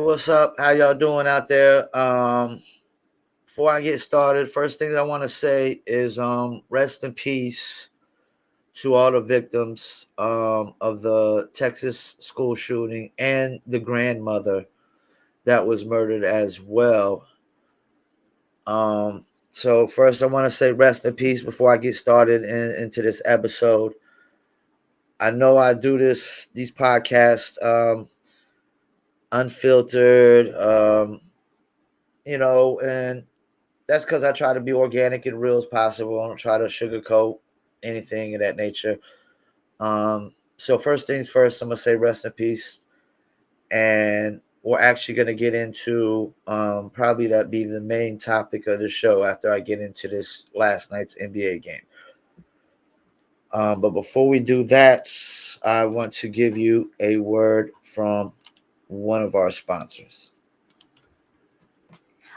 what's up? How y'all doing out there? Before I get started, first thing I want to say is rest in peace to all the victims of the Texas school shooting and the grandmother that was murdered as well. So first I want to say rest in peace before I get started into this episode. I know I do these podcasts unfiltered, and that's because I try to be organic and real as possible. I don't try to sugarcoat anything of that nature. So first things first, I'm gonna say rest in peace, and we're actually gonna get into probably that be the main topic of the show after I get into this last night's NBA game. But before we do that, I want to give you a word from one of our sponsors.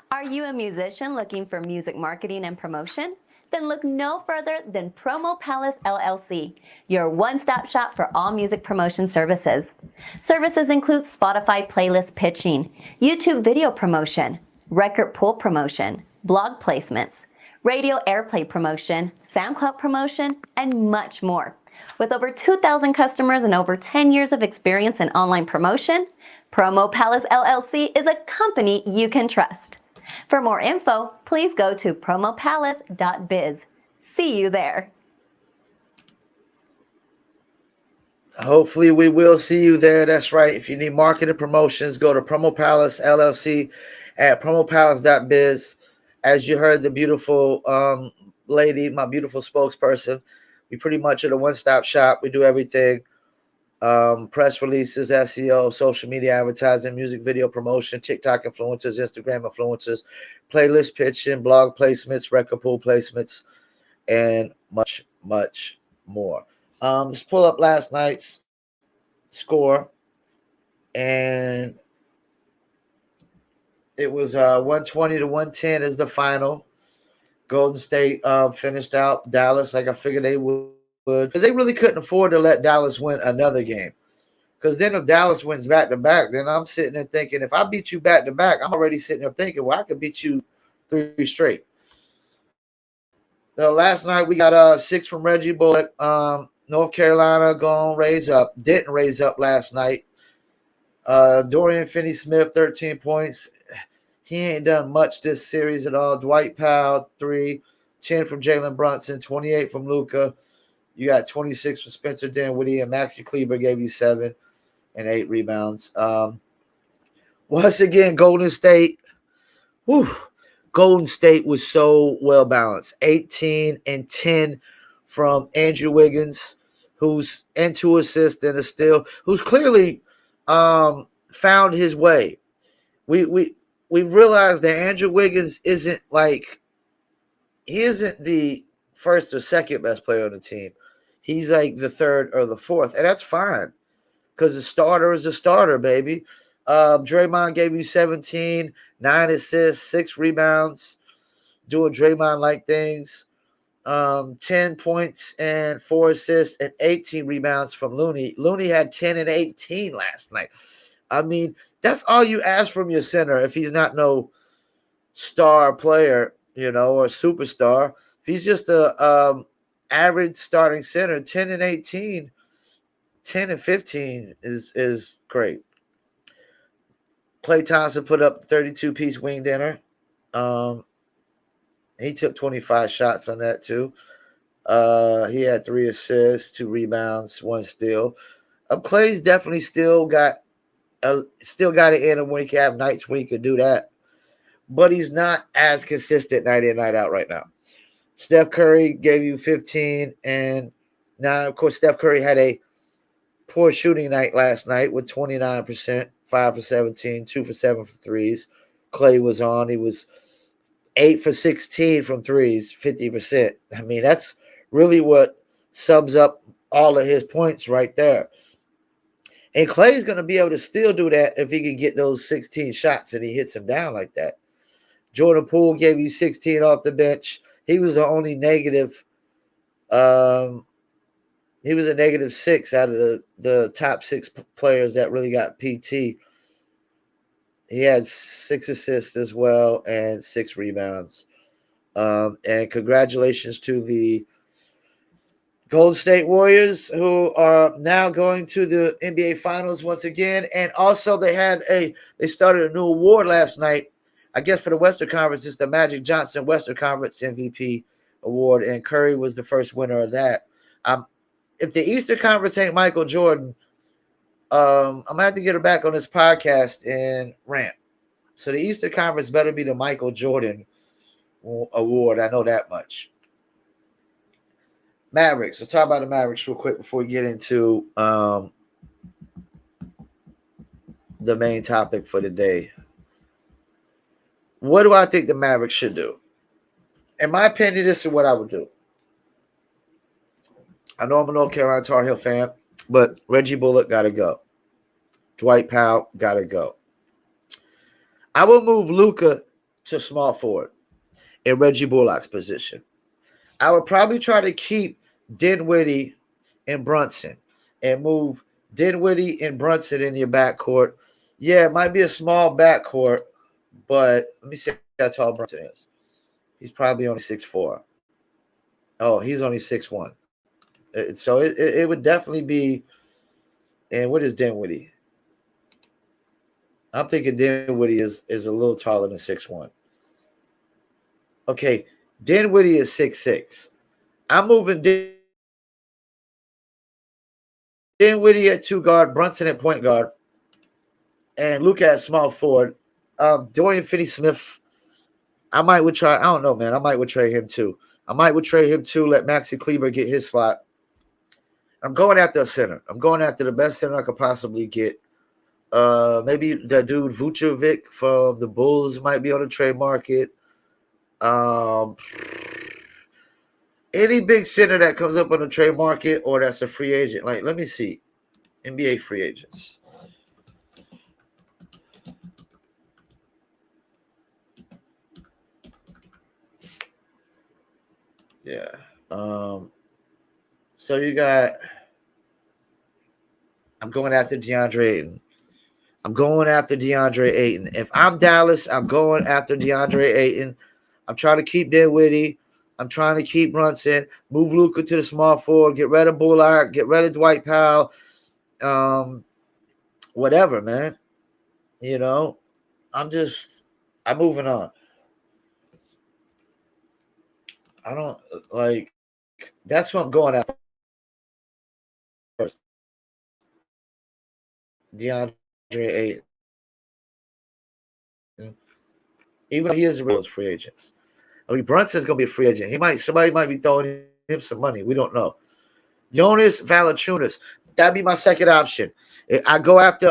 Are you a musician looking for music marketing and promotion? Then look no further than Promo Palace LLC, your one-stop shop for all music promotion services. Services include Spotify playlist pitching, YouTube video promotion, record pool promotion, blog placements, radio airplay promotion, SoundCloud promotion, and much more. With over 2,000 customers and over 10 years of experience in online promotion, Promo Palace LLC is a company you can trust. For more info, please go to promopalace.biz. See you there. Hopefully, we will see you there. That's right. If you need marketing promotions, go to Promo Palace LLC at promopalace.biz. As you heard, the beautiful lady, my beautiful spokesperson, we pretty much are the one-stop shop. We do everything. Press releases, SEO, social media advertising, music video promotion, TikTok influencers, Instagram influencers, playlist pitching, blog placements, record pool placements, and much, much more. Let's pull up last night's score, and it was 120 to 110 is the final. Golden State finished out Dallas like I figured they would, because they really couldn't afford to let Dallas win another game. Because then if Dallas wins back to back, then I'm sitting there thinking, if I beat you back to back, I'm already sitting there thinking, well, I could beat you 3 straight. Last night we got 6 from Reggie Bullock. North Carolina going raise up. Didn't raise up last night. Dorian Finney-Smith, 13 points. He ain't done much this series at all. Dwight Powell, 3. 10 from Jalen Brunson. 28 from Luka. You got 26 from Spencer Dinwiddie, and Maxi Kleber gave you 7 and 8 rebounds. Once again, Golden State. Golden State was so well balanced. 18 and 10 from Andrew Wiggins, who's and 2 assists and a steal, who's clearly found his way. We realized that Andrew Wiggins isn't the first or second best player on the team. He's like the third or the fourth, and that's fine because the starter is a starter, baby. Draymond gave you 17, 9 assists, 6 rebounds, doing Draymond-like things. 10 points and 4 assists and 18 rebounds from Looney. Looney had 10 and 18 last night. I mean, that's all you ask from your center if he's not no star player, or superstar. If he's just a average starting center, 10 and 18, 10 and 15 is great. Klay Thompson put up 32-piece wing dinner. He took 25 shots on that too. He had 3 assists, 2 rebounds, 1 steal. Klay's definitely still got it in him when he can have nights when he could do that. But he's not as consistent night in, night out right now. Steph Curry gave you 15, and now, of course, Steph Curry had a poor shooting night last night with 29%, 5 for 17, 2 for 7 for threes. Klay was on. He was 8 for 16 from threes, 50%. I mean, that's really what sums up all of his points right there. And Klay's going to be able to still do that if he can get those 16 shots and he hits them down like that. Jordan Poole gave you 16 off the bench. He was the only negative. He was a -6 out of the top 6 players that really got PT. He had 6 assists as well and 6 rebounds. And congratulations to the Golden State Warriors, who are now going to the NBA Finals once again. And also, they started a new award last night. I guess for the Western Conference, it's the Magic Johnson Western Conference MVP award, and Curry was the first winner of that. If the Eastern Conference ain't Michael Jordan, I'm gonna have to get her back on this podcast and rant. So the Eastern Conference better be the Michael Jordan award. I know that much. Mavericks. Let's talk about the Mavericks real quick before we get into the main topic for the day. What do I think the Mavericks should do? In my opinion, this is what I would do. I know I'm a North Carolina Tar Heel fan, but Reggie Bullock got to go. Dwight Powell got to go. I will move Luka to small forward in Reggie Bullock's position. I would probably try to keep Dinwiddie and Brunson and move Dinwiddie and Brunson in your backcourt. Yeah, it might be a small backcourt, but let me see how tall Brunson is. He's probably only 6'4". Oh, he's only 6'1". So it would definitely be. And what is Dinwiddie? I'm thinking Dinwiddie is a little taller than 6'1". Okay, Dinwiddie is 6'6". I'm moving Dinwiddie at 2 guard, Brunson at point guard, and Luka at small forward. Dorian Finney-Smith, I might would try. I don't know, man. I might would trade him too. Let Maxi Kleber get his slot. I'm going after a center. I'm going after the best center I could possibly get. Maybe that dude Vucevic from the Bulls might be on the trade market. Any big center that comes up on the trade market or that's a free agent. Like, let me see. NBA free agents. Yeah. So you got. I'm going after DeAndre Ayton. If I'm Dallas, I'm going after DeAndre Ayton. I'm trying to keep Dinwiddie. I'm trying to keep Brunson. Move Luka to the small forward. Get rid of Bullock. Get rid of Dwight Powell. Whatever, man. You know, I'm moving on. I don't like. That's what I'm going after first. DeAndre Ayton. Even though he is a real free agent. I mean, Brunson's gonna be a free agent. Somebody might be throwing him some money. We don't know. Jonas Valanciunas. That'd be my second option. I'd go after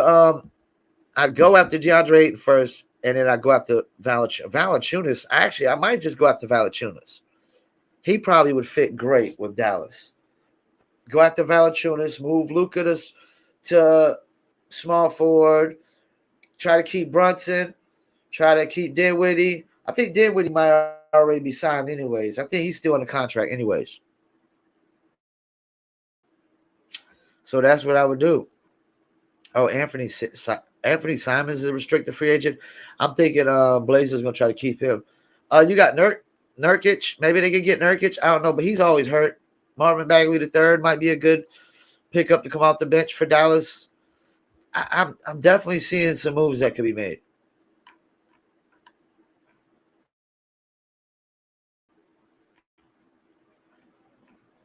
DeAndre Ayton first, and then I'd go after Valanciunas. Actually, I might just go after Valanciunas. He probably would fit great with Dallas. Go after Valanciunas, move Luka to small forward, try to keep Brunson, try to keep Dinwiddie. I think Dinwiddie might already be signed anyways. I think he's still on the contract anyways. So that's what I would do. Oh, Anthony Simons is a restricted free agent. I'm thinking Blazers gonna try to keep him. You got Nurkic. Maybe they can get Nurkic. I don't know, but he's always hurt. Marvin Bagley III might be a good pickup to come off the bench for Dallas. I'm definitely seeing some moves that could be made.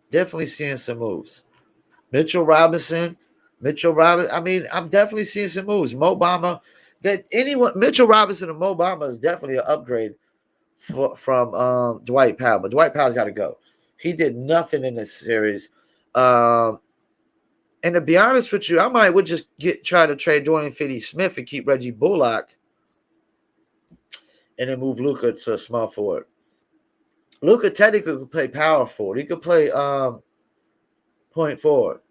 Definitely seeing some moves. Mitchell Robinson. I mean, I'm definitely seeing some moves. Mo Bamba. Mitchell Robinson and Mo Bamba is definitely an upgrade from Dwight Powell. But Dwight Powell's got to go. He did nothing in this series. And to be honest with you, I would just try to trade Dorian Finney-Smith and keep Reggie Bullock, and then move Luka to a small forward. Luka technically could play power forward. He could play point forward.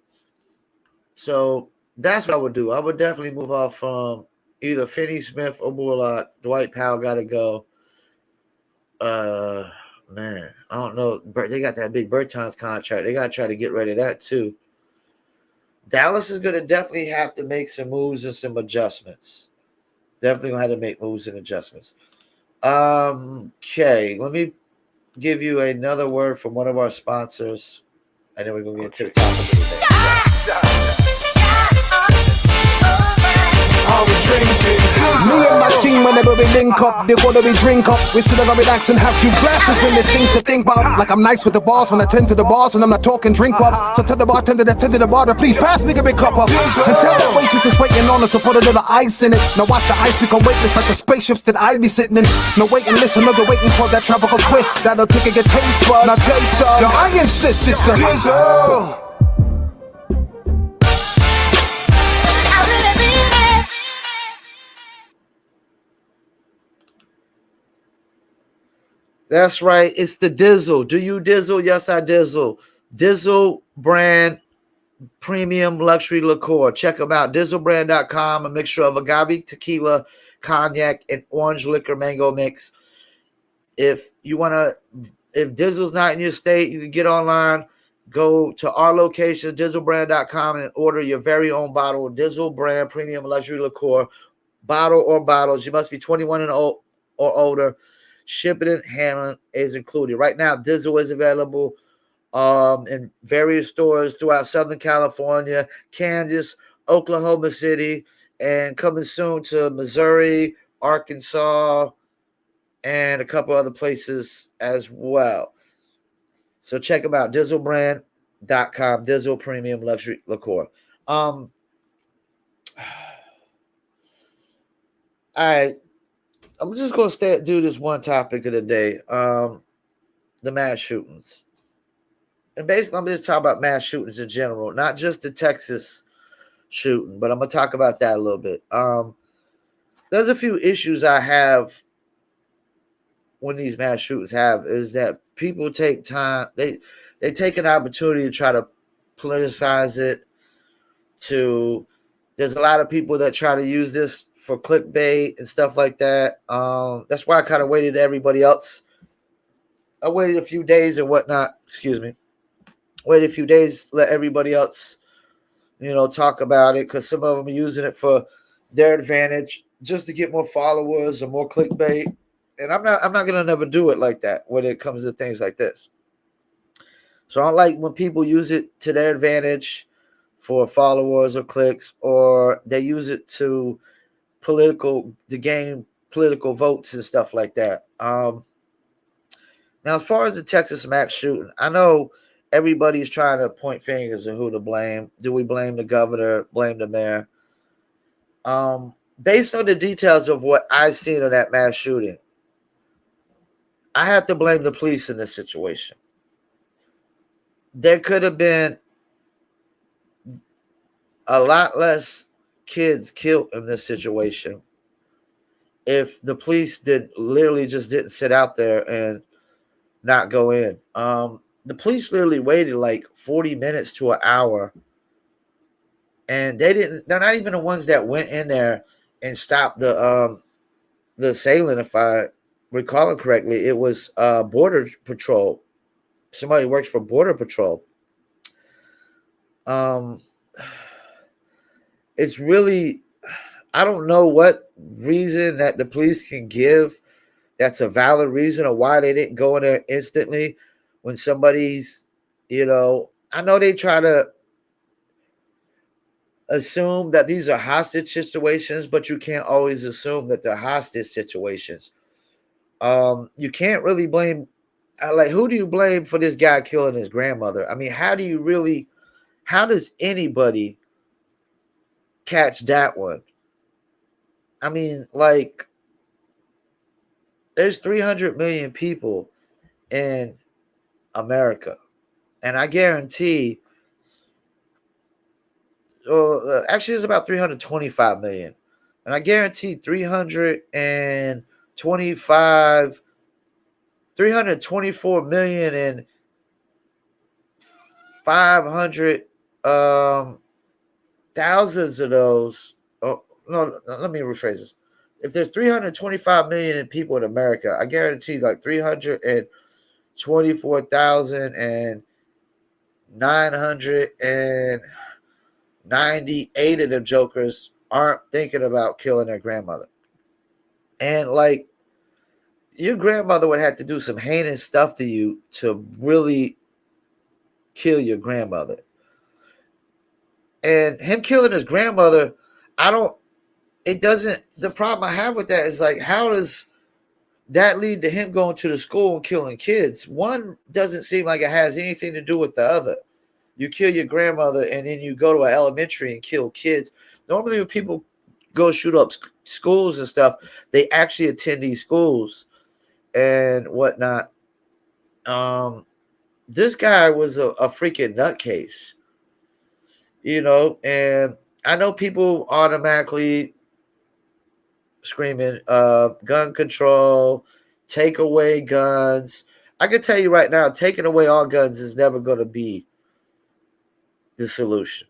So that's what I would do. I would definitely move off from either Finney-Smith or Bullock. Dwight Powell got to go. Man, I don't know. They got that big Bertans contract. They got to try to get rid of that too. Dallas is going to definitely have to make some moves and some adjustments. Definitely gonna have to make moves and adjustments. Okay, let me give you another word from one of our sponsors, and then we're gonna get to the topic of the Are we drinking? Me and my team, whenever we link up, they wanna be drink up. We still gotta relax and have few glasses when there's things to think about. Like I'm nice with the boss when I tend to the bars and I'm not talking drink ups. So tell the bartender that's tending the bar to please pass me a big cup up. And tell that waitress is waiting on us to put a little ice in it. Now watch the ice become weightless like the spaceships that I be sitting in. Now wait and listen, no, they're waiting for that tropical twist that'll tickle your taste buds. Now taste some. Now I insist it's the drizzle. That's right. It's the Dizzle. Do you Dizzle? Yes, I Dizzle. Dizzle brand premium luxury liqueur. Check them out. Dizzlebrand.com. A mixture of agave, tequila, cognac, and orange liquor mango mix. If Dizzle's not in your state, you can get online. Go to our location, Dizzlebrand.com, and order your very own bottle of Dizzle brand premium luxury liqueur, bottle or bottles. You must be 21 and old or older. Shipping and handling is included. Right now, Dizzle is available in various stores throughout Southern California, Kansas, Oklahoma City, and coming soon to Missouri, Arkansas, and a couple other places as well. So check them out, Dizzlebrand.com, Dizzle Premium Luxury Liqueur. All right. I'm just going to do this one topic of the day, the mass shootings. And basically, I'm just talking about mass shootings in general, not just the Texas shooting, but I'm going to talk about that a little bit. There's a few issues I have when these mass shootings have is that people take time, they take an opportunity to try to politicize it. There's a lot of people that try to use this for clickbait and stuff like that. That's why I kind of waited everybody else. I waited a few days and whatnot. Excuse me. Waited a few days, let everybody else, talk about it, because some of them are using it for their advantage just to get more followers or more clickbait. And I'm not gonna never do it like that when it comes to things like this. So I don't like when people use it to their advantage for followers or clicks, or they use it to gain political votes and stuff like that. Now, as far as the Texas mass shooting, I know everybody's trying to point fingers at who to blame. Do we blame the governor? Blame the mayor? Based on the details of what I've seen of that mass shooting, I have to blame the police in this situation. There could have been a lot less kids killed in this situation if the police didn't sit out there and not go in. The police literally waited like 40 minutes to an hour, and they're not even the ones that went in there and stopped the assailant. If I recall it correctly, it was Border Patrol. Somebody who works for Border Patrol. It's really, I don't know what reason that the police can give that's a valid reason of why they didn't go in there instantly when somebody's, I know they try to assume that these are hostage situations, but you can't always assume that they're hostage situations. You can't really blame, like, who do you blame for this guy killing his grandmother? I mean, how does anybody catch that one? I mean, like, there's 300 million people in America, and I guarantee, actually, it's about 325 million, and I guarantee 324 million and 500 thousands of those. Oh no, let me rephrase this. If there's 325 million people in America, I guarantee like 324,998 of them jokers aren't thinking about killing their grandmother. And like your grandmother would have to do some heinous stuff to you to really kill your grandmother. And him killing his grandmother, I don't, it doesn't, the problem I have with that is like, how does that lead to him going to the school and killing kids? One doesn't seem like it has anything to do with the other. You kill your grandmother and then you go to an elementary and kill kids. Normally, when people go shoot up schools and stuff, they actually attend these schools and whatnot. This guy was a freaking nutcase, and I know people automatically screaming gun control, take away guns. I can tell you right now, taking away all guns is never going to be the solution.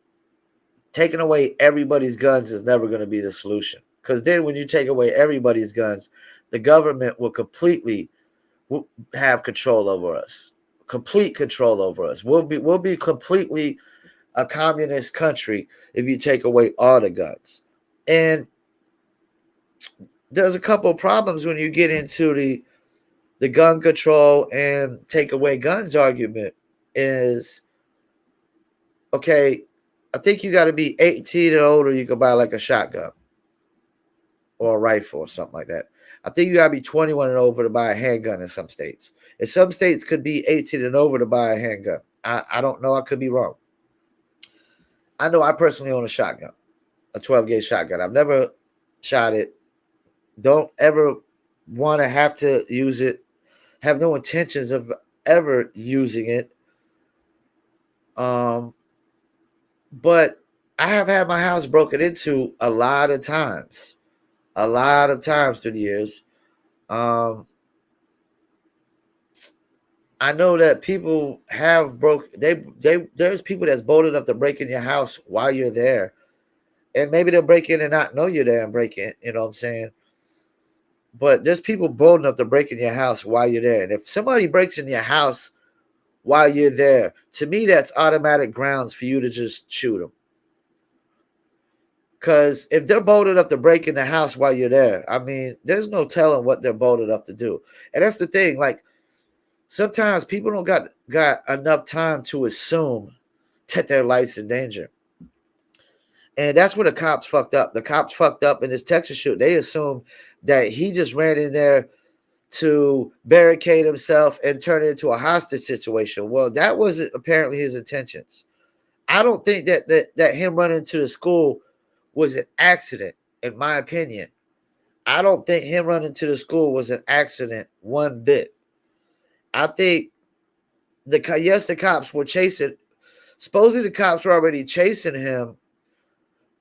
Taking away everybody's guns is never going to be the solution. Because then when you take away everybody's guns, the government will completely have control over us. Complete control over us. We'll be completely a communist country if you take away all the guns. And there's a couple of problems when you get into the gun control and take away guns argument is, okay, I think you got to be 18 and older. You can buy like a shotgun or a rifle or something like that. I think you got to be 21 and over to buy a handgun in some states. In some states could be 18 and over to buy a handgun. I don't know. I could be wrong. I know I personally own a shotgun, a 12 gauge shotgun. I've never shot it. Don't ever want to have to use it. Have no intentions of ever using it. But I have had my house broken into a lot of times through the years. I know that people have there's people that's bold enough to break in your house while you're there. And maybe they'll break in and not know you're there and break in, you know what I'm saying? But there's people bold enough to break in your house while you're there. And if somebody breaks in your house while you're there, to me, that's automatic grounds for you to just shoot them. Because if they're bold enough to break in the house while you're there, I mean, there's no telling what they're bold enough to do. And that's the thing. Like, sometimes people don't got enough time to assume that their life's in danger. And that's where the cops fucked up. The cops fucked up in this Texas shoot. They assumed that he just ran in there to barricade himself and turn it into a hostage situation. Well, that wasn't apparently his intentions. I don't think that him running to the school was an accident, in my opinion. I don't think him running to the school was an accident one bit. I think the cops were chasing. Supposedly the cops were already chasing him,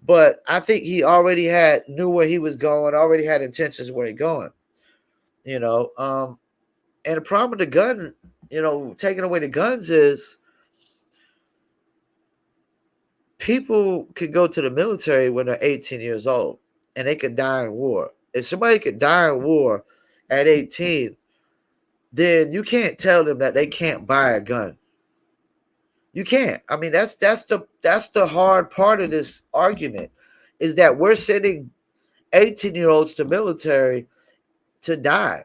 but I think he already knew where he was going, already had intentions where he's going. And the problem with the gun, taking away the guns is people can go to the military when they're 18 years old and they could die in war. If somebody could die in war at 18, then you can't tell them that they can't buy a gun. You can't. I mean, that's the hard part of this argument, is that we're sending 18-year-olds to military to die.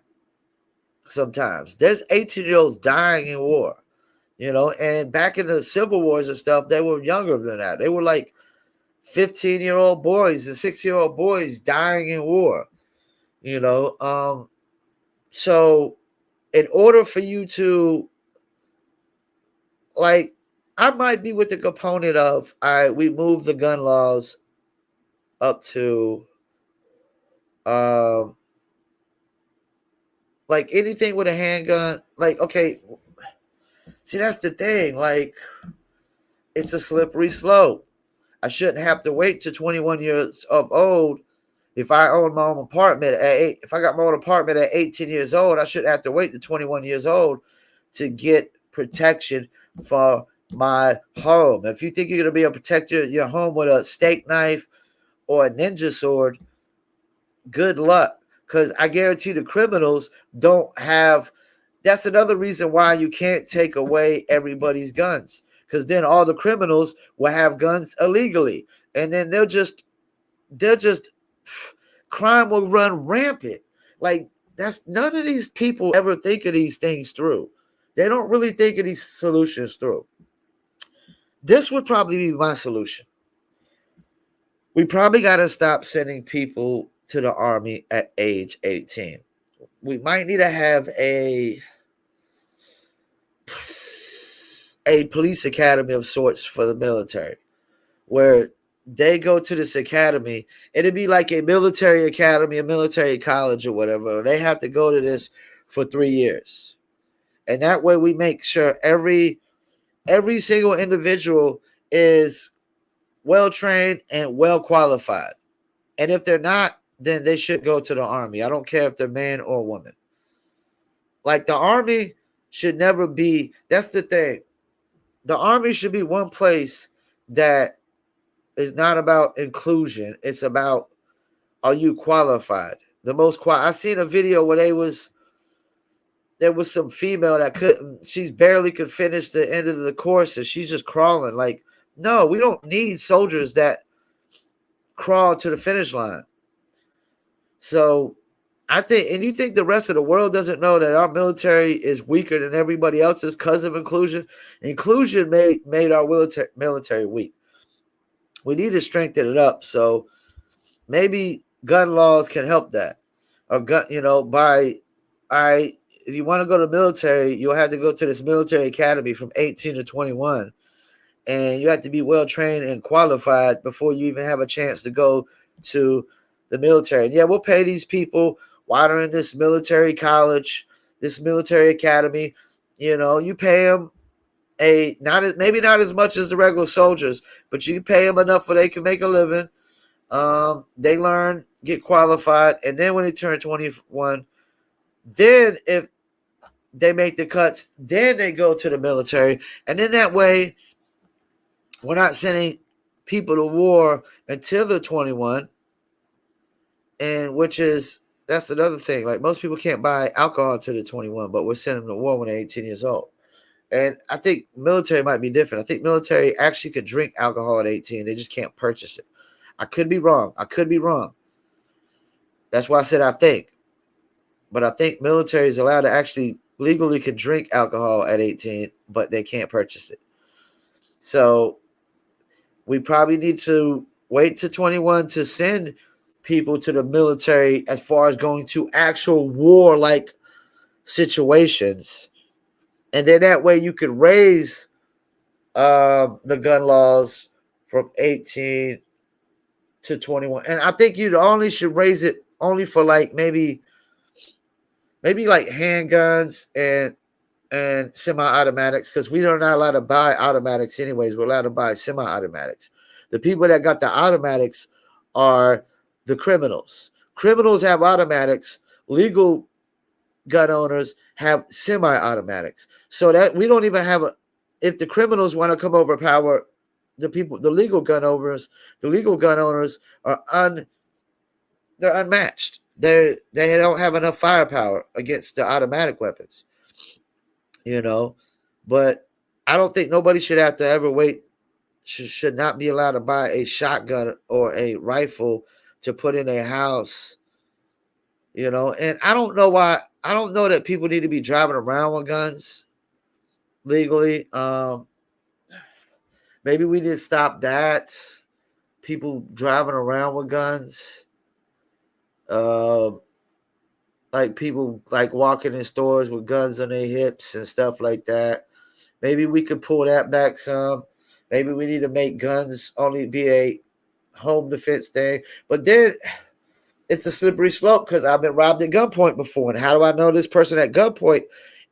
Sometimes there's 18-year-olds dying in war, and back in the Civil Wars and stuff, they were younger than that. They were like 15-year-old boys and 6-year-old boys dying in war, so in order for you to, like, I might be with the component of, we move the gun laws up to, like, anything with a handgun. Like, okay, see, that's the thing. Like, it's a slippery slope. I shouldn't have to wait to 21 years of old. If I own my own apartment if I got my own apartment at 18 years old, I shouldn't have to wait to 21 years old to get protection for my home. If you think you're going to be able to protect your home with a steak knife or a ninja sword, good luck. Because I guarantee the criminals don't have. That's another reason why you can't take away everybody's guns. Because then all the criminals will have guns illegally. And then they'll just crime will run rampant. Like, that's none of these people ever think of these things through. They don't really think of these solutions through. This would probably be my solution. We probably got to stop sending people to the army at age 18. We might need to have a police academy of sorts for the military, where they go to this academy. It'd be like a military academy, a military college or whatever. They have to go to this for 3 years. And that way we make sure every single individual is well trained and well qualified. And if they're not, then they should go to the army. I don't care if they're man or woman. Like, the army should never be, that's the thing. The army should be one place that is not about inclusion. It's about, are you qualified? The most qualified. I seen a video where there was some female that she barely could finish the end of the course and she's just crawling. Like, no, we don't need soldiers that crawl to the finish line. So I think, and you think the rest of the world doesn't know that our military is weaker than everybody else's because of inclusion? Inclusion made our military weak. We need to strengthen it up. So maybe gun laws can help that. Or gun, if you want to go to the military, you'll have to go to this military academy from 18 to 21. And you have to be well trained and qualified before you even have a chance to go to the military. And yeah, we'll pay these people while they're in this military college, this military academy. You pay them maybe not as much as the regular soldiers, but you pay them enough where they can make a living. They learn, get qualified, and then when they turn 21, then if they make the cuts, then they go to the military. And then that way, we're not sending people to war until they're 21. And that's another thing. Like, most people can't buy alcohol until they're 21, but we're sending them to war when they're 18 years old. And I think military might be different. I think military actually could drink alcohol at 18. They just can't purchase it. I could be wrong. That's why I said I think. But I think military is allowed to actually legally could drink alcohol at 18, but they can't purchase it. So we probably need to wait to 21 to send people to the military as far as going to actual war-like situations. And then that way you could raise the gun laws from 18 to 21. And I think you only should raise it only for like maybe like handguns and semi-automatics, because we are not allowed to buy automatics anyways. We're allowed to buy semi-automatics. The people that got the automatics are the criminals. Criminals have automatics. Legal gun owners have semi-automatics. So that we don't even have if the criminals want to come overpower the people, the legal gun owners are they're unmatched. They don't have enough firepower against the automatic weapons. But I don't think nobody should have to ever wait, should not be allowed to buy a shotgun or a rifle to put in a house. And I don't know that people need to be driving around with guns legally. Maybe we need to stop that. People driving around with guns. Like people like walking in stores with guns on their hips and stuff like that. Maybe we could pull that back some. Maybe we need to make guns only be a home defense thing. But then it's a slippery slope, because I've been robbed at gunpoint before. And how do I know this person at gunpoint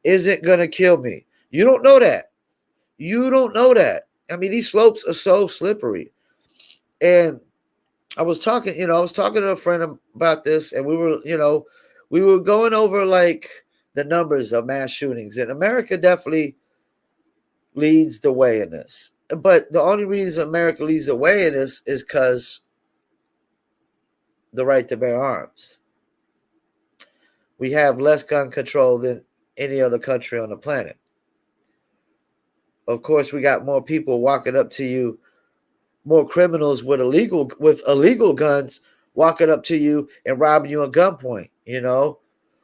isn't going to kill me? You don't know that. I mean, these slopes are so slippery. And I was talking to a friend about this, and we were going over like the numbers of mass shootings, and America definitely leads the way in this. But the only reason America leads the way in this is because the right to bear arms. We have less gun control than any other country on the planet. Of course, we got more people walking up to you, more criminals with illegal guns walking up to you and robbing you at gunpoint.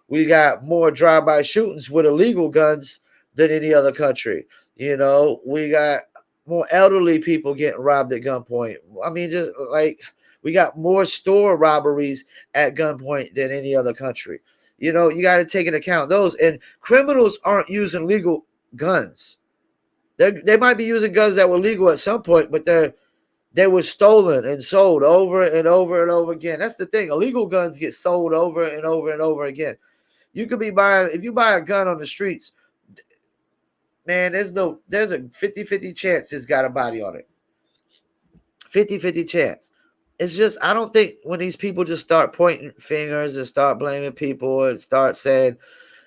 We got more drive-by shootings with illegal guns than any other country. We got more elderly people getting robbed at gunpoint. I mean, just like we got more store robberies at gunpoint than any other country. You got to take into account those. And criminals aren't using legal guns. They might be using guns that were legal at some point, but they were stolen and sold over and over and over again. That's the thing. Illegal guns get sold over and over and over again. You could be buying, if you buy a gun on the streets, man, there's a 50-50 chance it's got a body on it. 50-50 chance. It's just, I don't think when these people just start pointing fingers and start blaming people and start saying,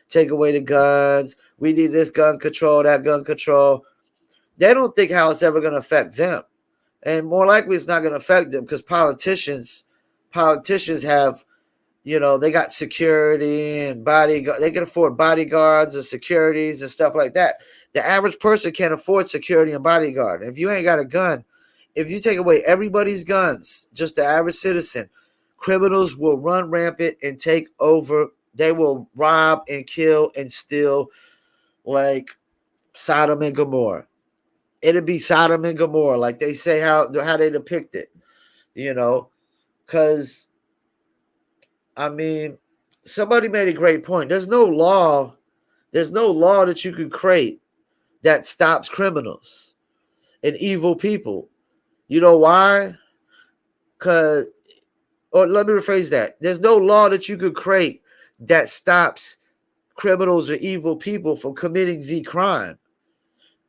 take away the guns, we need this gun control, that gun control, they don't think how it's ever going to affect them. And more likely it's not going to affect them because politicians have, they got security and bodyguard. They can afford bodyguards and securities and stuff like that. The average person can't afford security and bodyguard. And if you ain't got a gun, if you take away everybody's guns, just the average citizen, criminals will run rampant and take over. They will rob and kill and steal like Sodom and Gomorrah. It'll be Sodom and Gomorrah, like they say how they depict it, because I mean, somebody made a great point. There's no law that you could create that stops criminals and evil people. You know why? Or let me rephrase that. There's no law that you could create that stops criminals or evil people from committing the crime.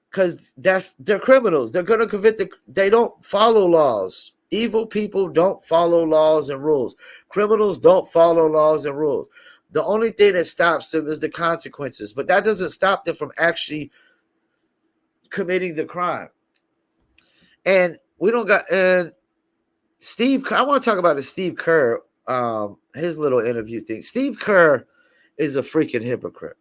Because they're criminals. They're going to they don't follow laws. Evil people don't follow laws and rules. Criminals don't follow laws and rules. The only thing that stops them is the consequences. But that doesn't stop them from actually committing the crime. And we don't got, and I want to talk about the Steve Kerr, his little interview thing. Steve Kerr is a freaking hypocrite.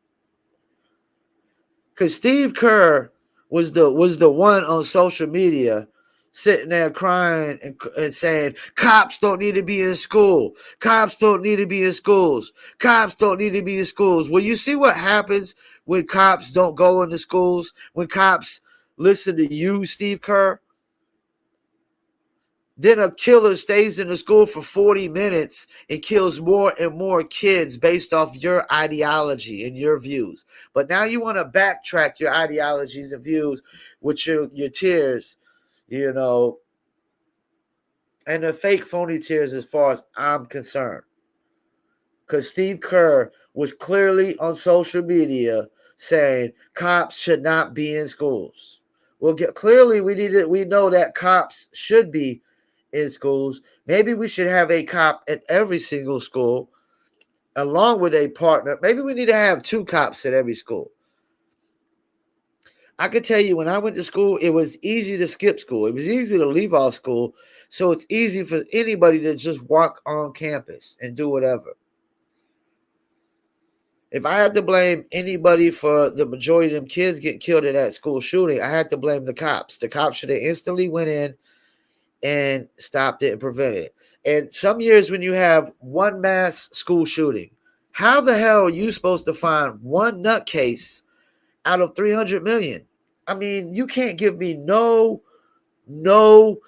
Because Steve Kerr was the one on social media sitting there crying and saying, cops don't need to be in school. Cops don't need to be in schools. Cops don't need to be in schools. Well, you see what happens when cops don't go into schools? When cops listen to you, Steve Kerr? Then a killer stays in the school for 40 minutes and kills more and more kids based off your ideology and your views. But now you want to backtrack your ideologies and views with your tears, and the fake phony tears as far as I'm concerned. Because Steve Kerr was clearly on social media saying cops should not be in schools. Well, clearly we know that cops should be in schools. Maybe we should have a cop at every single school along with a partner. Maybe we need to have 2 cops at every school. I could tell you when I went to school, it was easy to skip school. It was easy to leave off school. So it's easy for anybody to just walk on campus and do whatever. If I had to blame anybody for the majority of them kids getting killed in that school shooting, I had to blame the cops. The cops should have instantly went in and stopped it and prevented it. And some years when you have one mass school shooting, how the hell are you supposed to find one nutcase out of 300 million? I mean, you can't give me no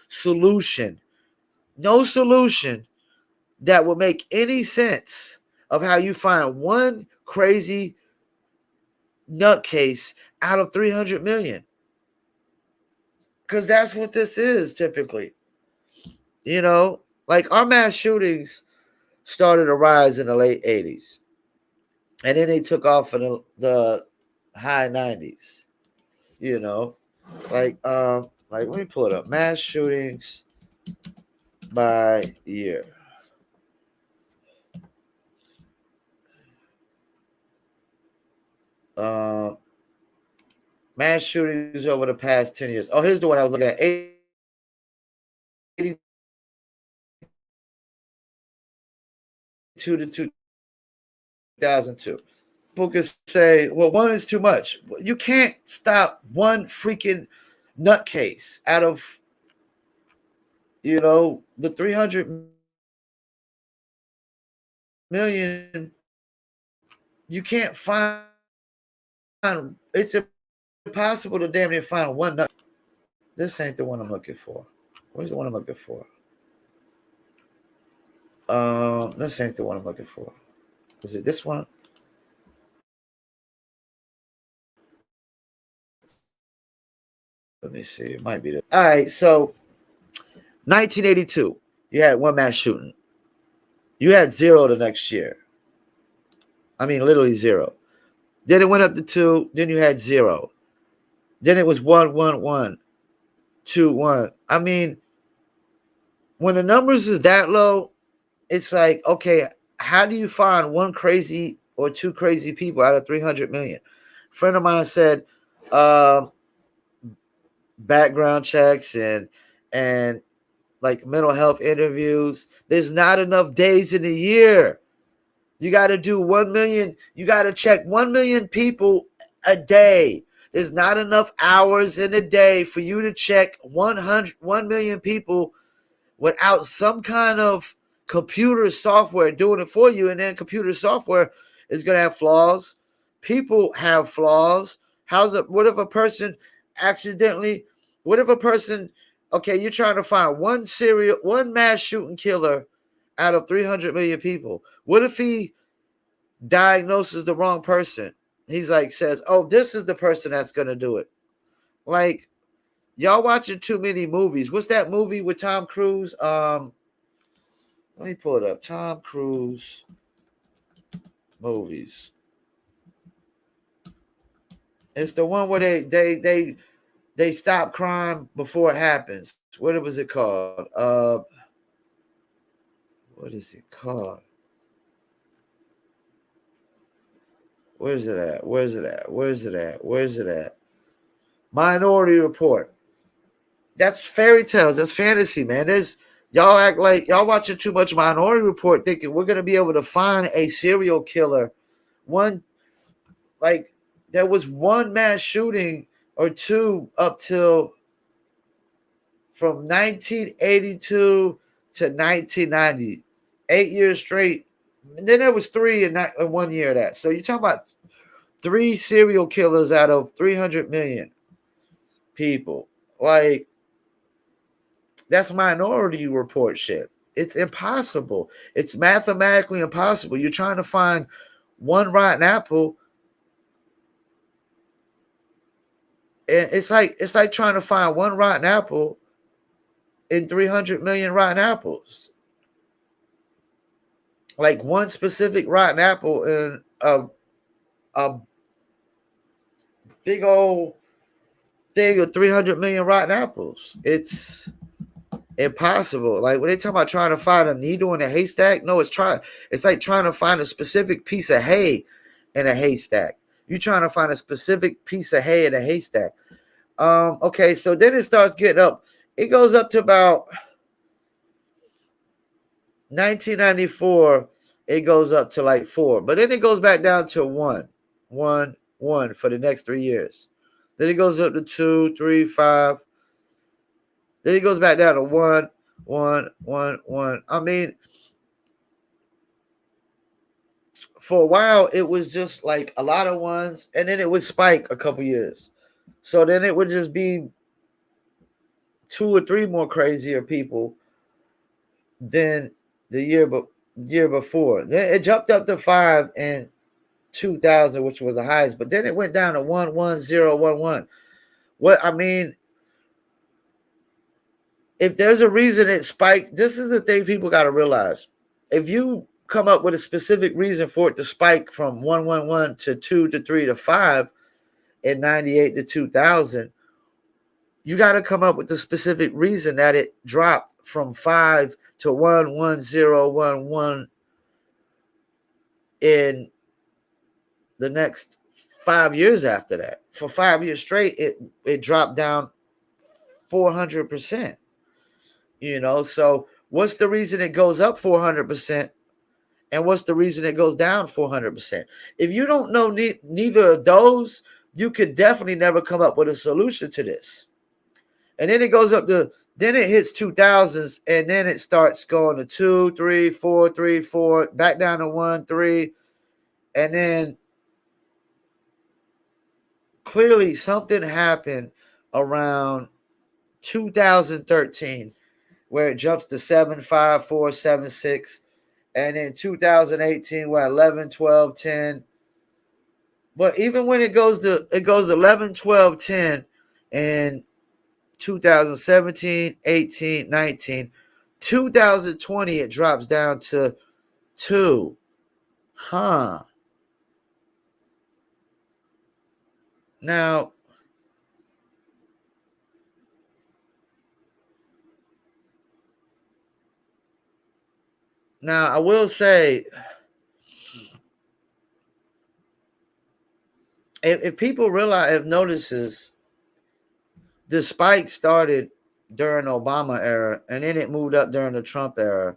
solution that will make any sense of how you find one crazy nutcase out of 300 million. Because that's what this is typically. Like our mass shootings started to rise in the late 80s. And then they took off in the high 90s. Like let me pull it up. Mass shootings by year. Mass shootings over the past 10 years. Oh, here's the one I was looking at. 82 to 2002. People could say, well, one is too much. You can't stop one freaking nutcase out of, the 300 million you can't find. It's impossible to damn near find one. This ain't the one I'm looking for. Where's the one I'm looking for? This ain't the one I'm looking for. Is it this one? Let me see. It might be this. All right. So, 1982, you had one mass shooting. You had zero the next year. I mean, literally zero. Then it went up to 2. Then you had 0. Then it was 1, 1, 1, 2, 1. I mean, when the numbers is that low, it's like, okay, how do you find one crazy or two crazy people out of 300 million? A friend of mine said, background checks and like mental health interviews. There's not enough days in the year. You got to do 1 million. You got to check 1 million people a day. There's not enough hours in a day for you to check 1 million people without some kind of computer software doing it for you. And then computer software is going to have flaws. People have flaws. What if a person accidentally, okay, you're trying to find one mass shooting killer out of 300 million people. What if he diagnoses the wrong person? He's like, says, oh, this is the person that's going to do it. Like, y'all watching too many movies. What's that movie with Tom Cruise? Let me pull it up. Tom Cruise movies. It's the one where they stop crime before it happens. What was it called? What is it called? Where's it at? Minority Report. That's fairy tales. That's fantasy, man. Y'all act like y'all watching too much Minority Report, thinking we're gonna be able to find a serial killer. There was one mass shooting or two up till from 1982 to 1990, 8 years straight. And then there was 3 in 1 year of that. So you're talking about 3 serial killers out of 300 million people. Like, that's Minority Report shit. It's impossible. It's mathematically impossible. You're trying to find one rotten apple. And it's like trying to find one rotten apple in 300 million rotten apples. Like one specific rotten apple in a big old thing of 300 million rotten apples. It's impossible. Like when they talk about trying to find a needle in a haystack, no, it's like trying to find a specific piece of hay in a haystack. You're trying to find a specific piece of hay in a haystack. Okay, so then it starts getting up. It goes up to about 1994. It goes up to like 4, but then it goes back down to 1 for the next 3 years. Then it goes up to 2, 3, 5. Then it goes back down to 1, 1, 1, 1. I mean, for a while, it was just like a lot of ones, and then it would spike a couple years. So then it would just be 2 or 3 more crazier people than the year before. Then it jumped up to 5 in 2000, which was the highest, but then it went down to 1, 1, 0, 1, 1. What I mean, if there's a reason it spiked, this is the thing people got to realize. If you come up with a specific reason for it to spike from 111 to 2 to 3 to 5 in 98 to 2000, you got to come up with the specific reason that it dropped from 5 to 1, 1, 0, 1, 1 in the next 5 years after that. For 5 years straight, it dropped down 400%. So what's the reason it goes up 400%? And what's the reason it goes down 400%? If you don't know neither of those, you could definitely never come up with a solution to this. And then it goes up then it hits 2000s, and then it starts going to 2, 3, 4, 3, 4, back down to 1, 3. And then clearly something happened around 2013 where it jumps to 75476, and in 2018 we're at 11 12 10. But even when it goes 11 12 10 and 2017 18 19, 2020 it drops down to 2. Huh. Now I will say, if people realize, if notices, the spike started during the Obama era, and then it moved up during the Trump era,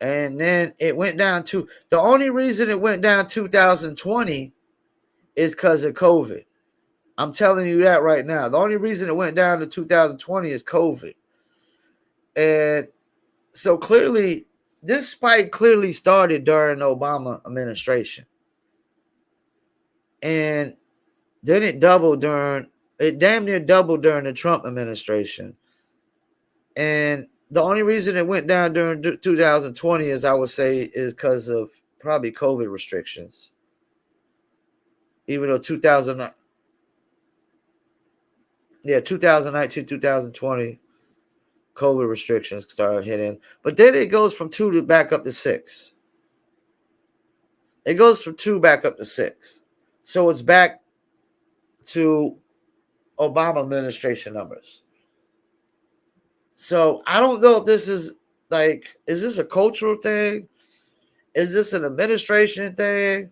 and then it went down to, the only reason it went down 2020 is because of COVID. I'm telling you that right now. The only reason it went down to 2020 is COVID. And so clearly, this spike clearly started during the Obama administration. And then it damn near doubled during the Trump administration. And the only reason it went down during 2020, as I would say, is because of probably COVID restrictions. Even though 2019, 2020, COVID restrictions started hitting. But then it goes from 2 to back up to 6. It goes from 2 back up to 6. So it's back to Obama administration numbers. So I don't know if this is like, is this a cultural thing? Is this an administration thing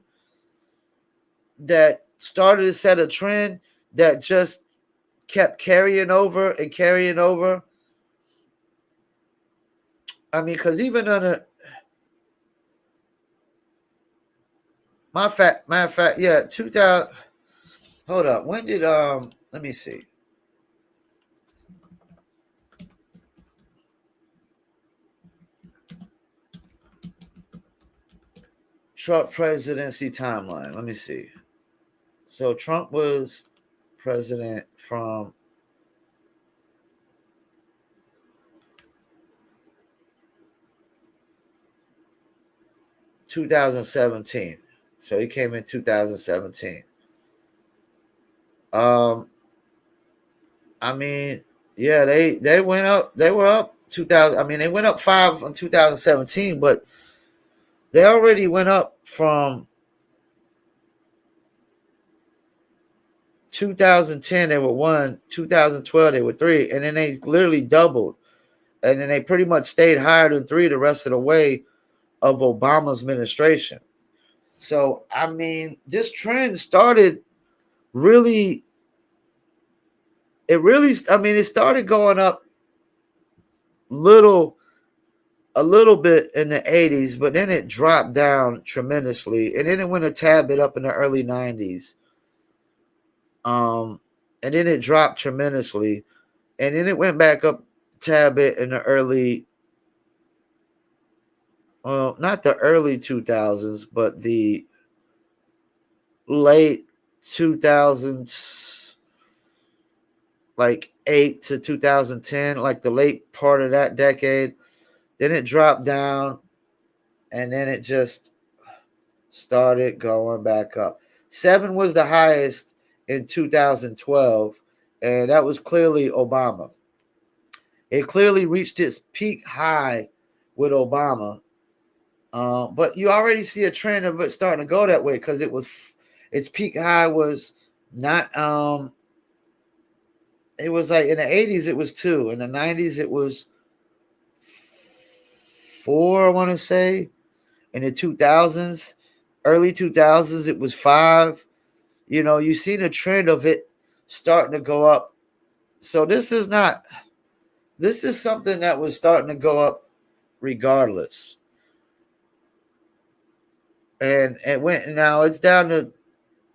that started to set a trend that just kept carrying over and carrying over? I mean, because even under matter of fact, yeah, 2000. Hold up, when did Let me see. Trump presidency timeline. Let me see. So Trump was president from 2017. So he came in 2017. I mean, yeah, they went up. They were up 2000. I mean, they went up 5 in 2017, but they already went up from 2010. They were 1, 2012 they were 3, and then they literally doubled, and then they pretty much stayed higher than 3 the rest of the way of Obama's administration. So I mean, this trend started really. I mean, it started going up a little bit in the 80s, but then it dropped down tremendously, and then it went a tad bit up in the early 90s. And then it dropped tremendously, and then it went back up a tad bit in the early, well, not the early 2000s, but the late 2000s, like 8 to 2010, like the late part of that decade. Then it dropped down, and then it just started going back up. 7 was the highest in 2012, and that was clearly Obama. It clearly reached its peak high with Obama, but you already see a trend of it starting to go that way, because its peak high was not. It was like in the 80s it was 2, in the 90s it was 4, I want to say. In the 2000s, early 2000s, it was 5. You know, you see the trend of it starting to go up. So this is something that was starting to go up regardless. And it went, now it's down to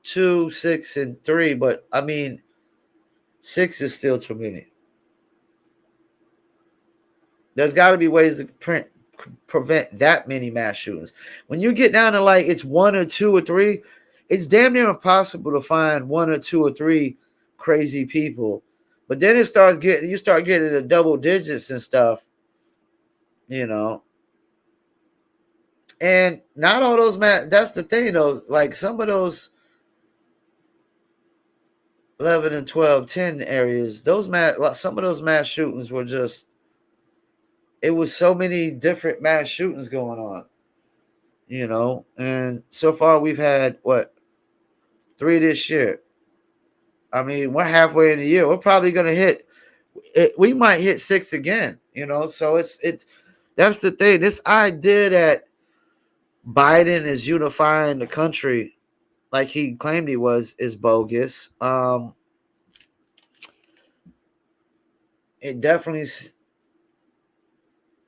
2, 6, and 3. But I mean, 6 is still too many. There's got to be ways to prevent that many mass shootings. When you get down to like it's 1 or 2 or 3, it's damn near impossible to find one or two or three crazy people. But then you start getting to double digits and stuff, you know. And not all those that's the thing though. Like some of those 11 and 12, 10 areas, some of those mass shootings were just, it was so many different mass shootings going on, you know. And so far we've had what, 3 this year. I mean, we're halfway in the year. We're probably going to hit it. We might hit 6 again, you know. So that's the thing. This idea that Biden is unifying the country like he claimed he was is bogus. It definitely,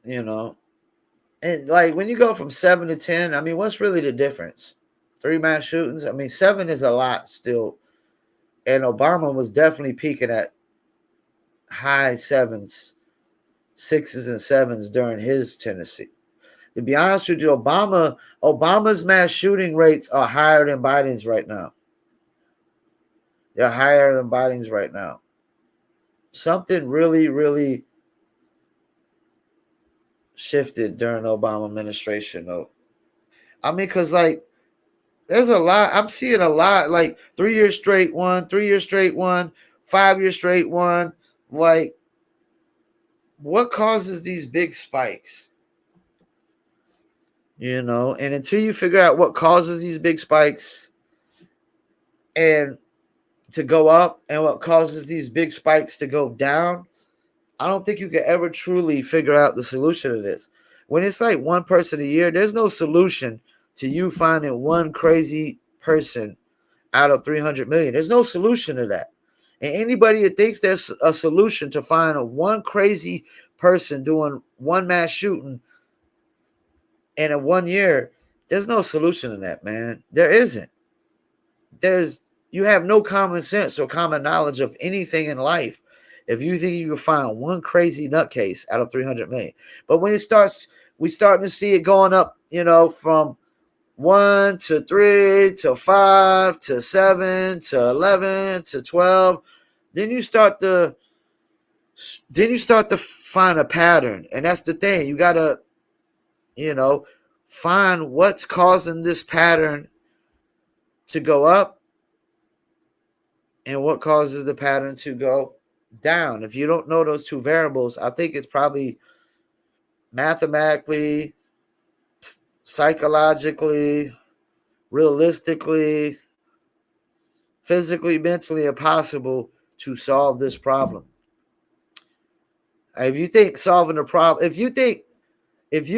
you know, and like when you go from 7 to 10, I mean, what's really the difference? 3 mass shootings. I mean, 7 is a lot still, and Obama was definitely peaking at high 7s, 6s, and 7s during his tendency. To be honest with you, Obama's mass shooting rates are higher than Biden's right now. They're higher than Biden's right now. Something really, really shifted during the Obama administration, though. I mean, because, like, there's a lot. I'm seeing a lot, like 3 years straight one, 3 years straight one, 5 years straight one. Like, what causes these big spikes? You know, and until you figure out what causes these big spikes and to go up and what causes these big spikes to go down, I don't think you can ever truly figure out the solution to this. When it's like one person a year, there's no solution to you finding one crazy person out of 300 million. There's no solution to that. And anybody that thinks there's a solution to find one crazy person doing one mass shooting in a 1 year, there's no solution to that, man. There isn't. You have no common sense or common knowledge of anything in life if you think you can find one crazy nutcase out of 300 million. But when we starting to see it going up, you know, from 1 to 3 to 5 to 7 to 11 to 12. Then you start to find a pattern. And that's the thing. You got to, you know, find what's causing this pattern to go up and what causes the pattern to go down. If you don't know those two variables, I think it's probably mathematically, psychologically, realistically, physically, mentally impossible to solve this problem. If you think solving the problem, if you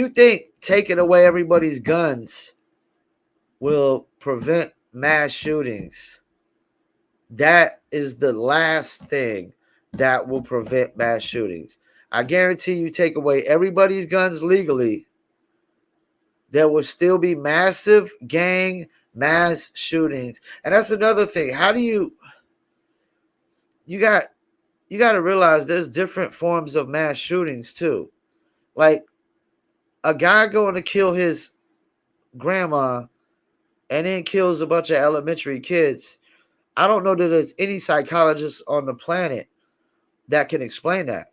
think taking away everybody's guns will prevent mass shootings, that is the last thing that will prevent mass shootings. I guarantee you take away everybody's guns legally, there will still be massive gang mass shootings. And that's another thing. How do you got to realize there's different forms of mass shootings too. Like a guy going to kill his grandma and then kills a bunch of elementary kids. I don't know that there's any psychologist on the planet that can explain that.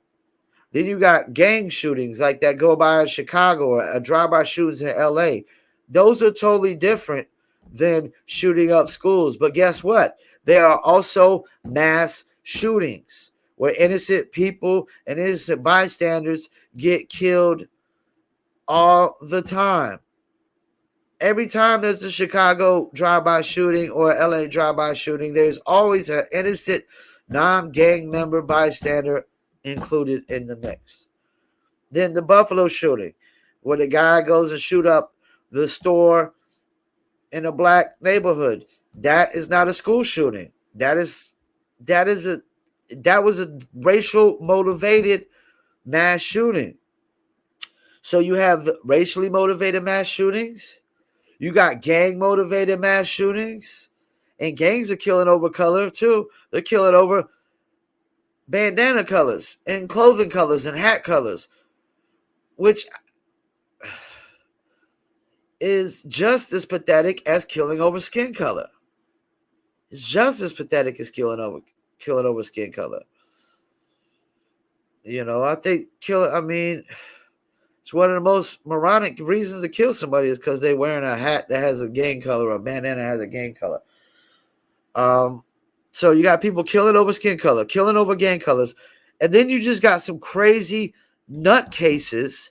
Then you got gang shootings like that go by in Chicago or a drive-by shootings in LA. Those are totally different than shooting up schools. But guess what? There are also mass shootings where innocent people and innocent bystanders get killed all the time. Every time there's a Chicago drive-by shooting or LA drive-by shooting, there's always an innocent non-gang member bystander included in the mix. Then the Buffalo shooting, where the guy goes and shoot up the store in a black neighborhood. That is not a school shooting. That was a racial motivated mass shooting. So you have racially motivated mass shootings. You got gang motivated mass shootings. And gangs are killing over color too. They're killing over bandana colors and clothing colors and hat colors, which is just as pathetic as killing over skin color. It's just as pathetic as killing over skin color. I think it's one of the most moronic reasons to kill somebody is because they're wearing a hat that has a gang color, or a bandana that has a gang color. So you got people killing over skin color, killing over gang colors, and then you just got some crazy nutcases,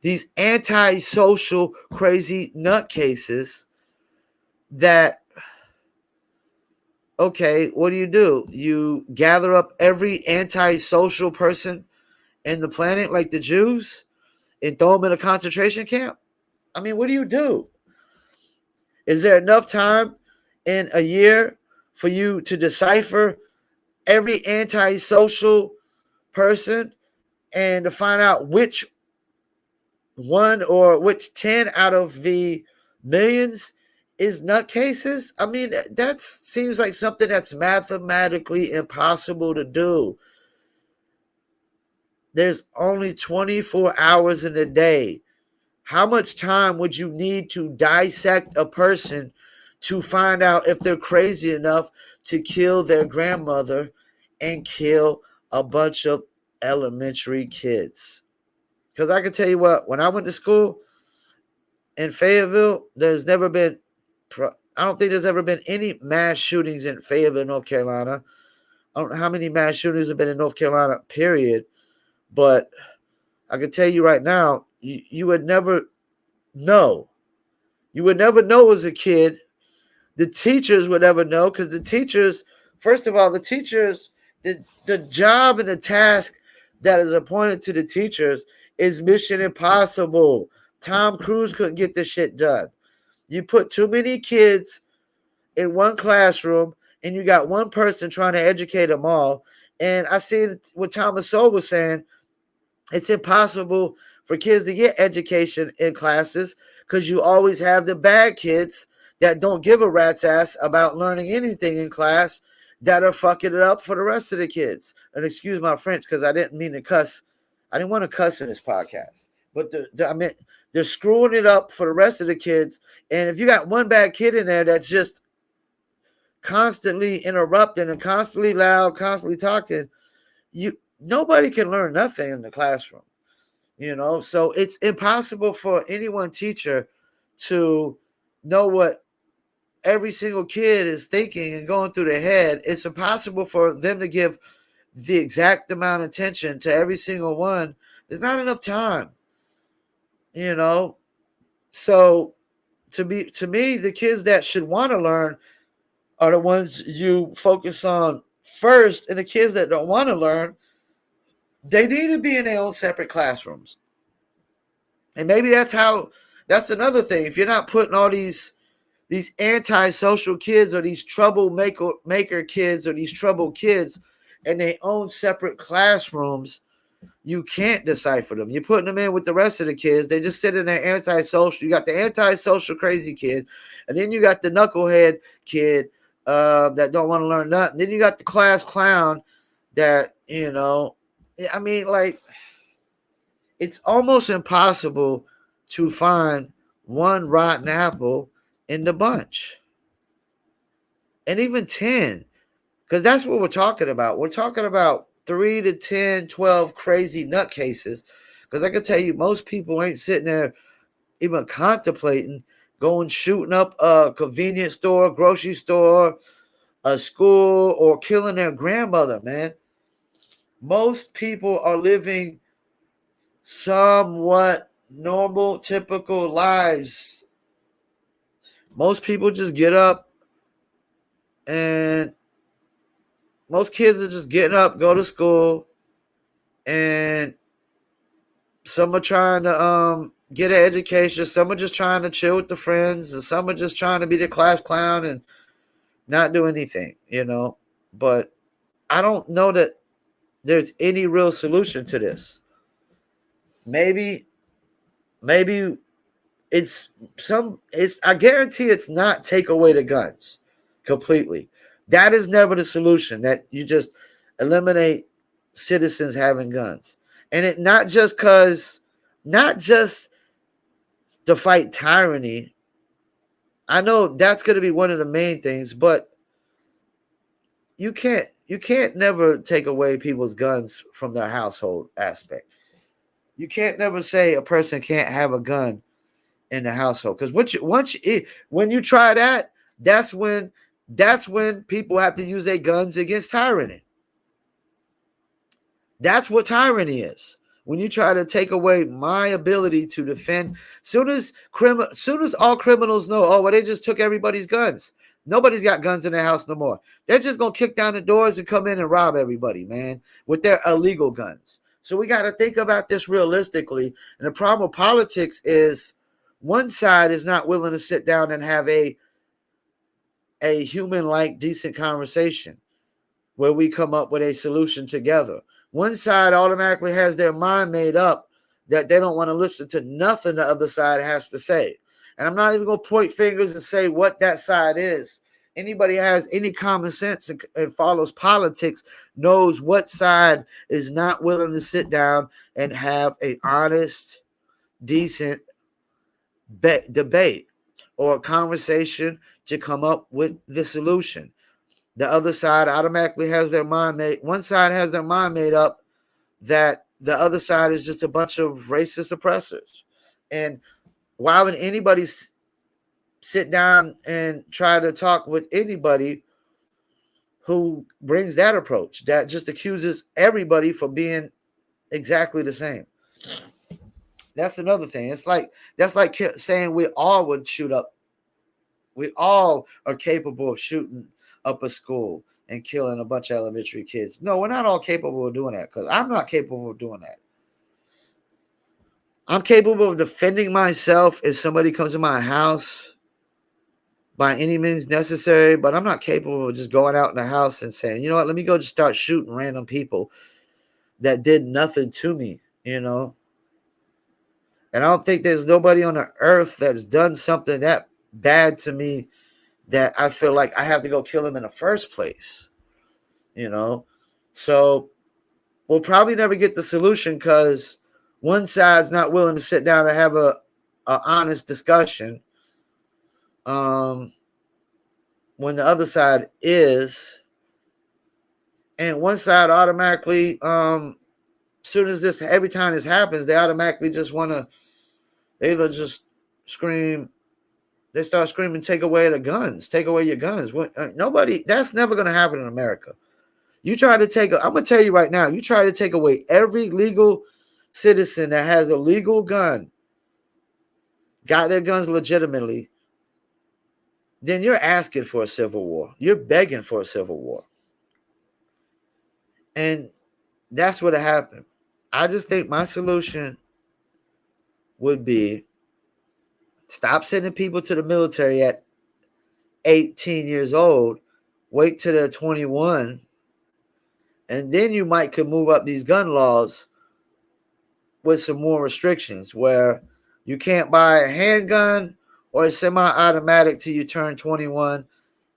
these anti-social crazy nutcases that, okay, what do? You gather up every anti-social person in the planet, like the Jews, and throw them in a concentration camp? I mean, what do? Is there enough time in a year for you to decipher every antisocial person and to find out which one or which 10 out of the millions is nutcases? I mean, that seems like something that's mathematically impossible to do. There's only 24 hours in a day. How much time would you need to dissect a person to find out if they're crazy enough to kill their grandmother and kill a bunch of elementary kids? Because I can tell you what, when I went to school in Fayetteville, I don't think there's ever been any mass shootings in Fayetteville, North Carolina. I don't know how many mass shootings have been in North Carolina, period. But I can tell you right now, you would never know. You would never know as a kid. The teachers would never know, because the teachers, first of all, the job and the task that is appointed to the teachers is mission impossible. Tom Cruise couldn't get this shit done. You put too many kids in one classroom and you got one person trying to educate them all. And I see what Thomas Sowell was saying. It's impossible for kids to get education in classes because you always have the bad kids that don't give a rat's ass about learning anything in class that are fucking it up for the rest of the kids. And excuse my French, because I didn't mean to cuss. I didn't want to cuss in this podcast. But I mean, they're screwing it up for the rest of the kids. And if you got one bad kid in there that's just constantly interrupting and constantly loud, constantly talking, nobody can learn nothing in the classroom. So it's impossible for any one teacher to know what every single kid is thinking and going through their head. It's impossible for them to give the exact amount of attention to every single one. There's not enough time. So to me, the kids that should want to learn are the ones you focus on first, and the kids that don't want to learn, they need to be in their own separate classrooms. And maybe that's another thing. If you're not putting all these antisocial kids or these troublemaker kids or these troubled kids in their own separate classrooms, you can't decipher them. You're putting them in with the rest of the kids. They just sit in there antisocial. You got the antisocial crazy kid, and then you got the knucklehead kid that don't want to learn nothing. Then you got the class clown that, I mean, like, it's almost impossible to find one rotten apple in the bunch. And even 10, because that's what we're talking about. We're talking about 3 to 10, 12 crazy nutcases. Because I can tell you, most people ain't sitting there even contemplating going shooting up a convenience store, grocery store, a school, or killing their grandmother, man. Most people are living somewhat normal, typical lives. Most people just get up, and most kids are just getting up, go to school, and some are trying to get an education. Some are just trying to chill with the friends, and some are just trying to be the class clown and not do anything, But I don't know that there's any real solution to this. Maybe I guarantee it's not take away the guns completely. That is never the solution, that you just eliminate citizens having guns. And it not just to fight tyranny. I know that's going to be one of the main things, but you can't never take away people's guns from their household aspect. You can't never say a person can't have a gun in the household, because when you try that, that's when people have to use their guns against tyranny. That's what tyranny is. When you try to take away my ability to defend, soon as all criminals know, oh well, they just took everybody's guns. Nobody's got guns in their house no more. They're just gonna kick down the doors and come in and rob everybody, man, with their illegal guns. So we got to think about this realistically. And the problem with politics is one side is not willing to sit down and have a human-like, decent conversation where we come up with a solution together. One side automatically has their mind made up that they don't want to listen to nothing the other side has to say. And I'm not even going to point fingers and say what that side is. Anybody has any common sense and follows politics knows what side is not willing to sit down and have an honest, decent debate or a conversation to come up with the solution. The other side automatically has their mind made. One side has their mind made up that the other side is just a bunch of racist oppressors. And why would anybody sit down and try to talk with anybody who brings that approach, that just accuses everybody for being exactly the same? That's another thing. That's like saying we all would shoot up. We all are capable of shooting up a school and killing a bunch of elementary kids. No, we're not all capable of doing that, because I'm not capable of doing that. I'm capable of defending myself if somebody comes to my house by any means necessary, but I'm not capable of just going out in the house and saying, you know what, let me go just start shooting random people that did nothing to me, you know? And I don't think there's nobody on the earth that's done something that bad to me that I feel like I have to go kill them in the first place, you know? So we'll probably never get the solution because one side's not willing to sit down and have a honest discussion, when the other side is. And one side automatically, soon as this, every time this happens, they automatically just want to, they either just scream, they start screaming, take away the guns, take away your guns. Nobody, that's never going to happen in America. You try to take, I'm going to tell you right now, you try to take away every legal citizen that has a legal gun, got their guns legitimately, then you're asking for a civil war. You're begging for a civil war. And that's what happened. I just think my solution would be stop sending people to the military at 18 years old, wait till they're 21, and then you might could move up these gun laws with some more restrictions where you can't buy a handgun or a semi-automatic till you turn 21,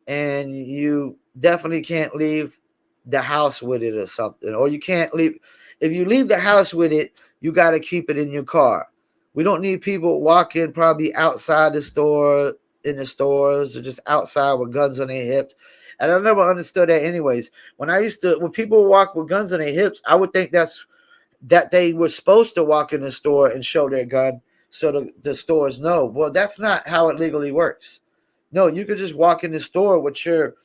and you definitely can't leave the house with it or something. Or you can't leave, if you leave the house with it, you got to keep it in your car. We don't need people walking probably outside the store, in the stores, or just outside with guns on their hips. And I never understood that anyways. When people walk with guns on their hips, I would think that they were supposed to walk in the store and show their gun so the stores know. Well, that's not how it legally works. No, you could just walk in the store with your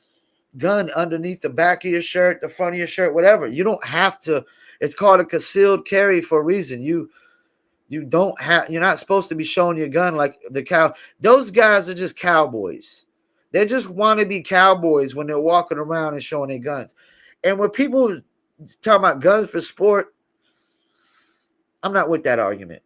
gun underneath the back of your shirt, the front of your shirt, whatever. You don't have to. It's called a concealed carry for a reason. You're not supposed to be showing your gun like the cow. Those guys are just cowboys. They just want to be cowboys when they're walking around and showing their guns. And when people talk about guns for sport, I'm not with that argument.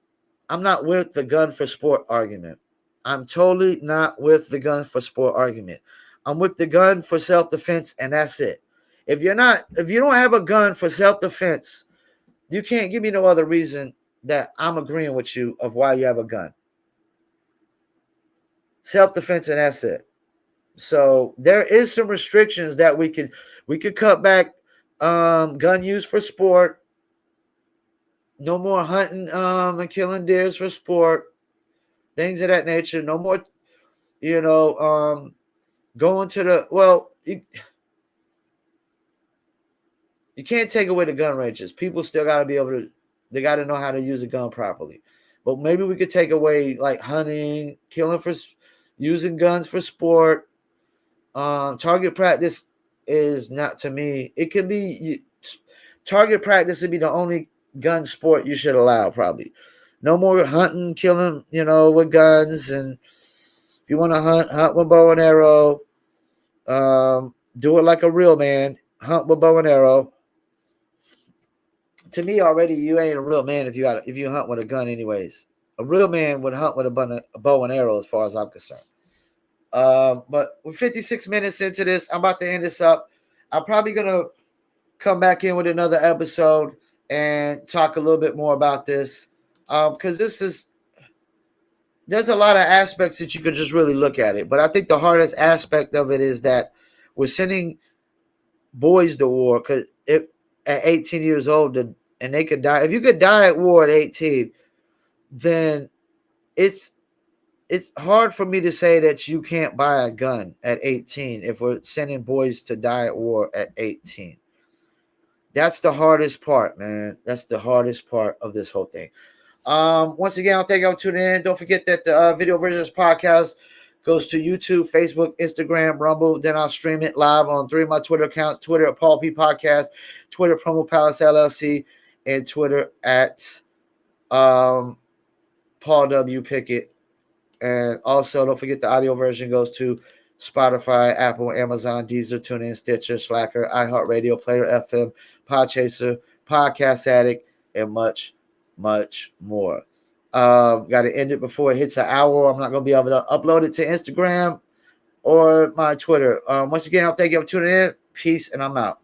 I'm not with the gun for sport argument. I'm totally not with the gun for sport argument. I'm with the gun for self-defense, and that's it. If you don't have a gun for self-defense, you can't give me no other reason that I'm agreeing with you of why you have a gun. Self-defense, and that's it. So there is some restrictions that we could cut back gun use for sport. No more hunting and killing deers for sport. Things of that nature. No more, going to the You can't take away the gun ranges. People still got to be able to. They got to know how to use a gun properly. But maybe we could take away like hunting, killing for, using guns for sport. Target practice is not, to me. It can be target practice would be the only gun sport you should allow. Probably no more hunting, killing. With guns. And if you want to hunt with bow and arrow. Do it like a real man. Hunt with bow and arrow. To me, already you ain't a real man if you hunt with a gun. Anyways, a real man would hunt with a bow and arrow, as far as I'm concerned. But we're 56 minutes into this. I'm about to end this up. I'm probably gonna come back in with another episode and talk a little bit more about this, because there's a lot of aspects that you could just really look at it. But I think the hardest aspect of it is that we're sending boys to war, because at 18 years old, and they could die. If you could die at war at 18, then it's hard for me to say that you can't buy a gun at 18 if we're sending boys to die at war at 18. That's the hardest part, man. That's the hardest part of this whole thing. Once again, I'll thank you for tuning in. Don't forget that the video version of this podcast goes to YouTube, Facebook, Instagram, Rumble. Then I'll stream it live on 3 of my Twitter accounts: Twitter at Paul P Podcast, Twitter Promo Palace LLC, and Twitter at Paul W Pickett. And also, don't forget the audio version goes to Spotify, Apple, Amazon, Deezer, TuneIn, Stitcher, Slacker, iHeartRadio, Player FM, Podchaser, Podcast Addict, and much, much more. Got to end it before it hits an hour. I'm not going to be able to upload it to Instagram or my Twitter. Once again, I'll thank you for tuning in. Peace, and I'm out.